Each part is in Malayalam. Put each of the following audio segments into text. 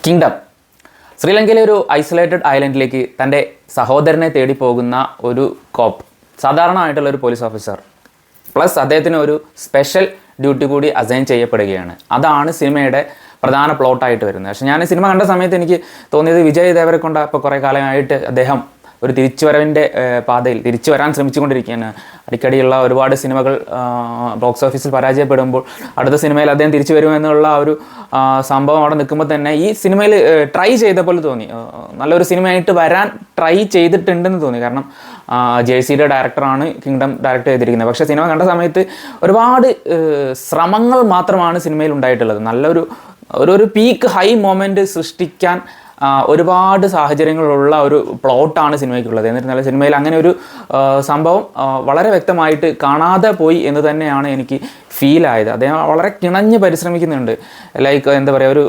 കിങ്ഡം ശ്രീലങ്കയിലെ ഒരു ഐസൊലേറ്റഡ് ഐലൻഡിലേക്ക് തൻ്റെ സഹോദരനെ തേടി പോകുന്ന ഒരു കോപ്പ്, സാധാരണമായിട്ടുള്ള ഒരു പോലീസ് ഓഫീസർ, പ്ലസ് അദ്ദേഹത്തിന് ഒരു സ്പെഷ്യൽ ഡ്യൂട്ടി കൂടി അസൈൻ ചെയ്യപ്പെടുകയാണ്. അതാണ് സിനിമയുടെ പ്രധാന പ്ലോട്ടായിട്ട് വരുന്നത്. പക്ഷേ ഞാൻ സിനിമ കണ്ട സമയത്ത് എനിക്ക് തോന്നിയത് വിജയ് ദേവരക്കൊണ്ട ഇപ്പോൾ കുറേ കാലമായിട്ട് അദ്ദേഹം ഒരു തിരിച്ചുവരവിൻ്റെ പാതയിൽ തിരിച്ചു വരാൻ ശ്രമിച്ചുകൊണ്ടിരിക്കുകയാണ്. അടിക്കടിയുള്ള ഒരുപാട് സിനിമകൾ ബോക്സ് ഓഫീസിൽ പരാജയപ്പെടുമ്പോൾ അടുത്ത സിനിമയിൽ അദ്ദേഹം തിരിച്ചു വരുമെന്നുള്ള ഒരു സംഭവം അവിടെ നിൽക്കുമ്പോൾ തന്നെ ഈ സിനിമയിൽ ട്രൈ ചെയ്ത പോലെ തോന്നി. നല്ലൊരു സിനിമയായിട്ട് വരാൻ ട്രൈ ചെയ്തിട്ടുണ്ടെന്ന് തോന്നി. കാരണം ജേഴ്സിയുടെ ഡയറക്ടറാണ് കിങ്ഡം ഡയറക്റ്റ് ചെയ്തിരിക്കുന്നത്. പക്ഷേ സിനിമ കണ്ട സമയത്ത് ഒരുപാട് ശ്രമങ്ങൾ മാത്രമാണ് സിനിമയിൽ ഉണ്ടായിട്ടുള്ളത്. നല്ലൊരു പീക്ക് ഹൈ മൊമെൻറ്റ് സൃഷ്ടിക്കാൻ ഒരുപാട് സാഹചര്യങ്ങളുള്ള ഒരു പ്ലോട്ടാണ് സിനിമയ്ക്കുള്ളത്. എന്നിരുന്നാലും സിനിമയിൽ അങ്ങനെ ഒരു സംഭവം വളരെ വ്യക്തമായിട്ട് കാണാതെ പോയി എന്ന് തന്നെയാണ് എനിക്ക് ഫീലായത്. അദ്ദേഹം വളരെ കിണഞ്ഞ് പരിശ്രമിക്കുന്നുണ്ട്. ലൈക്ക് എന്താ പറയുക, ഒരു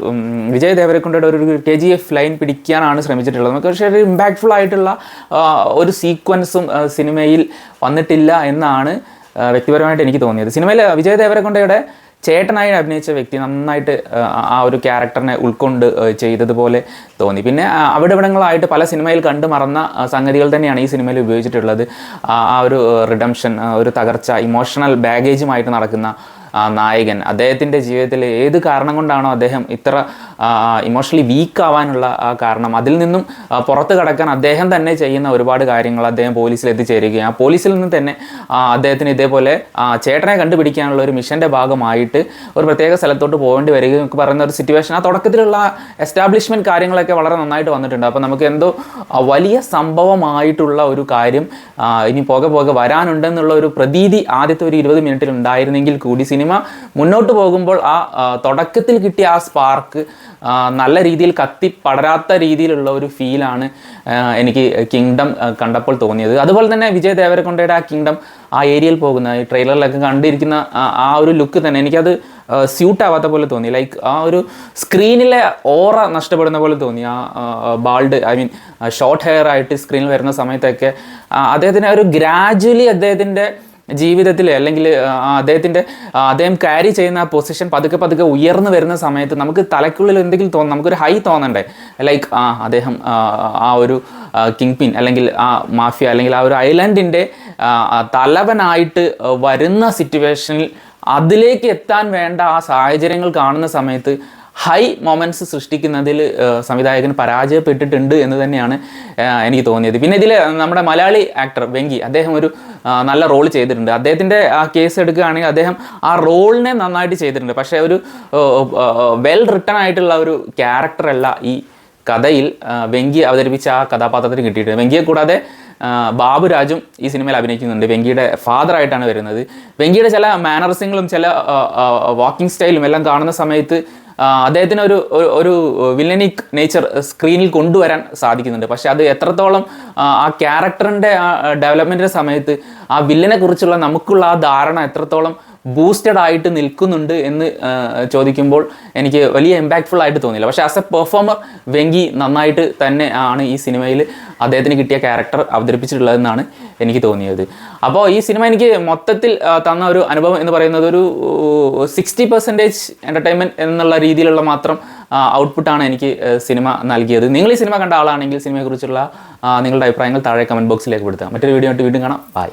വിജയ് ദേവരക്കൊണ്ടയുടെ ഒരു KGF ലൈൻ പിടിക്കാനാണ് ശ്രമിച്ചിട്ടുള്ളത്. നമുക്ക് പക്ഷേ ഒരു ഇമ്പാക്റ്റ്ഫുൾ ആയിട്ടുള്ള ഒരു സീക്വൻസും സിനിമയിൽ വന്നിട്ടില്ല എന്നാണ് വ്യക്തിപരമായിട്ട് എനിക്ക് തോന്നിയത്. സിനിമയിൽ വിജയ് ദേവരക്കൊണ്ടയുടെ ചേട്ടനായി അഭിനയിച്ച വ്യക്തി നന്നായിട്ട് ആ ഒരു ക്യാരക്ടറിനെ ഉൾക്കൊണ്ട് ചെയ്തതുപോലെ തോന്നി. പിന്നെ അവിടെവിടങ്ങളായിട്ട് പല സിനിമയിൽ കണ്ടു മറന്ന സംഗതികൾ തന്നെയാണ് ഈ സിനിമയിൽ ഉപയോഗിച്ചിട്ടുള്ളത്. ആ ഒരു റിഡംഷൻ, ഒരു തകർച്ച, ഇമോഷണൽ ബാഗേജുമായിട്ട് നടക്കുന്ന നായകൻ, അദ്ദേഹത്തിൻ്റെ ജീവിതത്തിൽ ഏത് കാരണം കൊണ്ടാണോ അദ്ദേഹം ഇത്ര ഇമോഷണലി വീക്ക് ആവാനുള്ള ആ കാരണം, അതിൽ നിന്നും പുറത്ത് കടക്കാൻ അദ്ദേഹം തന്നെ ചെയ്യുന്ന ഒരുപാട് കാര്യങ്ങൾ, അദ്ദേഹം പോലീസിൽ എത്തിച്ചേരുകയും ആ പോലീസിൽ നിന്ന് തന്നെ അദ്ദേഹത്തിന് ഇതേപോലെ ചേട്ടനെ കണ്ടുപിടിക്കാനുള്ള ഒരു മിഷൻ്റെ ഭാഗമായിട്ട് ഒരു പ്രത്യേക സ്ഥലത്തോട്ട് പോകേണ്ടി വരികയും ഒക്കെ പറയുന്ന ഒരു സിറ്റുവേഷൻ, ആ തുടക്കത്തിലുള്ള എസ്റ്റാബ്ലിഷ്മെൻറ്റ് കാര്യങ്ങളൊക്കെ വളരെ നന്നായിട്ട് വന്നിട്ടുണ്ട്. അപ്പോൾ നമുക്ക് എന്തോ വലിയ സംഭവമായിട്ടുള്ള ഒരു കാര്യം ഇനി പോകെ വരാനുണ്ടെന്നുള്ള ഒരു പ്രതീതി ആദ്യത്തെ ഒരു 20 മിനിറ്റിൽ ഉണ്ടായിരുന്നെങ്കിൽ കൂടി സിനിമ മുന്നോട്ട് പോകുമ്പോൾ ആ തുടക്കത്തിൽ കിട്ടിയ ആ സ്പാർക്ക് നല്ല രീതിയിൽ കത്തിപ്പടരാത്ത രീതിയിലുള്ള ഒരു ഫീലാണ് എനിക്ക് കിങ്ഡം കണ്ടപ്പോൾ തോന്നിയത്. അതുപോലെ തന്നെ വിജയ് ദേവരക്കൊണ്ടയുടെ ആ കിങ്ഡം ആ ഏരിയയിൽ പോകുന്ന ഈ ട്രെയിലറിലൊക്കെ കണ്ടിരിക്കുന്ന ആ ഒരു ലുക്ക് തന്നെ എനിക്കത് സ്യൂട്ട് ആവാത്ത പോലെ തോന്നി. ലൈക്ക് ആ ഒരു സ്ക്രീനിലെ ഓറ നഷ്ടപ്പെടുന്ന പോലെ തോന്നി. ആ ബാൾഡ്, ഷോർട്ട് ഹെയർ ആയിട്ട് സ്ക്രീനിൽ വരുന്ന സമയത്തൊക്കെ അദ്ദേഹത്തിന് ഒരു ഗ്രാജുവലി അദ്ദേഹത്തിൻ്റെ ജീവിതത്തിൽ, അല്ലെങ്കിൽ അദ്ദേഹം ക്യാരി ചെയ്യുന്ന ആ പൊസിഷൻ പതുക്കെ ഉയർന്നു വരുന്ന സമയത്ത് നമുക്ക് തലയ്ക്കുള്ളിൽ എന്തെങ്കിലും തോന്നും, നമുക്കൊരു ഹൈ തോന്നണ്ടേ. ലൈക്ക് അദ്ദേഹം ആ ഒരു കിങ് പിൻ, അല്ലെങ്കിൽ ആ മാഫിയ, അല്ലെങ്കിൽ ആ ഒരു ഐലൻഡിൻ്റെ തലവനായിട്ട് വരുന്ന സിറ്റുവേഷനിൽ അതിലേക്ക് എത്താൻ വേണ്ട ആ സാഹചര്യങ്ങൾ കാണുന്ന സമയത്ത് ഹൈ മൊമെൻറ്റ്സ് സൃഷ്ടിക്കുന്നതിൽ സംവിധായകൻ പരാജയപ്പെട്ടിട്ടുണ്ട് എന്ന് തന്നെയാണ് എനിക്ക് തോന്നിയത്. പിന്നെ ഇതിൽ നമ്മുടെ മലയാളി ആക്ടർ വെങ്കി, അദ്ദേഹം ഒരു നല്ല റോൾ ചെയ്തിട്ടുണ്ട്. അദ്ദേഹത്തിൻ്റെ ആ കേസ് എടുക്കുകയാണെങ്കിൽ അദ്ദേഹം ആ റോളിനെ നന്നായിട്ട് ചെയ്തിട്ടുണ്ട്. പക്ഷേ ഒരു വെൽ റിട്ടൺ ആയിട്ടുള്ള ഒരു ക്യാരക്ടറല്ല ഈ കഥയിൽ വെങ്കി അവതരിപ്പിച്ച ആ കഥാപാത്രത്തിന് കിട്ടിയിട്ടുണ്ട്. വെങ്കിയെ കൂടാതെ ബാബുരാജും ഈ സിനിമയിൽ അഭിനയിക്കുന്നുണ്ട്. വെങ്കിയുടെ ഫാദറായിട്ടാണ് വരുന്നത്. വെങ്കിയുടെ ചില മാനറിസങ്ങളും ചില വാക്കിംഗ് സ്റ്റൈലും എല്ലാം കാണുന്ന സമയത്ത് അദ്ദേഹത്തിന് ഒരു വില്ലനിക് നേച്ചർ സ്ക്രീനിൽ കൊണ്ടുവരാൻ സാധിക്കുന്നുണ്ട്. പക്ഷേ അത് എത്രത്തോളം ആ ക്യാരക്ടറിൻ്റെ ഡെവലപ്മെൻറ്റിൻ്റെ സമയത്ത് ആ വില്ലനെ കുറിച്ചുള്ള നമുക്കുള്ള ആ ധാരണ എത്രത്തോളം ബൂസ്റ്റഡ് ആയിട്ട് നിൽക്കുന്നുണ്ട് എന്ന് ചോദിക്കുമ്പോൾ എനിക്ക് വലിയ ഇമ്പാക്റ്റ്ഫുൾ ആയിട്ട് തോന്നിയില്ല. പക്ഷേ ആസ് എ പെർഫോമർ വെങ്കി നന്നായിട്ട് തന്നെ ആണ് ഈ സിനിമയിൽ അദ്ദേഹത്തിന് കിട്ടിയ ക്യാരക്ടർ അവതരിപ്പിച്ചിട്ടുള്ളതെന്നാണ് എനിക്ക് തോന്നിയത്. അപ്പോൾ ഈ സിനിമ എനിക്ക് മൊത്തത്തിൽ തന്ന ഒരു അനുഭവം എന്ന് പറയുന്നത് ഒരു 60% എൻ്റർടൈൻമെൻറ്റ് എന്നുള്ള രീതിയിലുള്ള മാത്രം ഔട്ട്പുട്ടാണ് എനിക്ക് സിനിമ നൽകിയത്. നിങ്ങൾ ഈ സിനിമ കണ്ട ആളാണെങ്കിൽ സിനിമയെക്കുറിച്ചുള്ള നിങ്ങളുടെ അഭിപ്രായങ്ങൾ താഴെ കമൻറ്റ് ബോക്സിലേക്ക് പെടുത്തുക. മറ്റൊരു വീഡിയോ ആയിട്ട് വീണ്ടും കാണാം. ബൈ.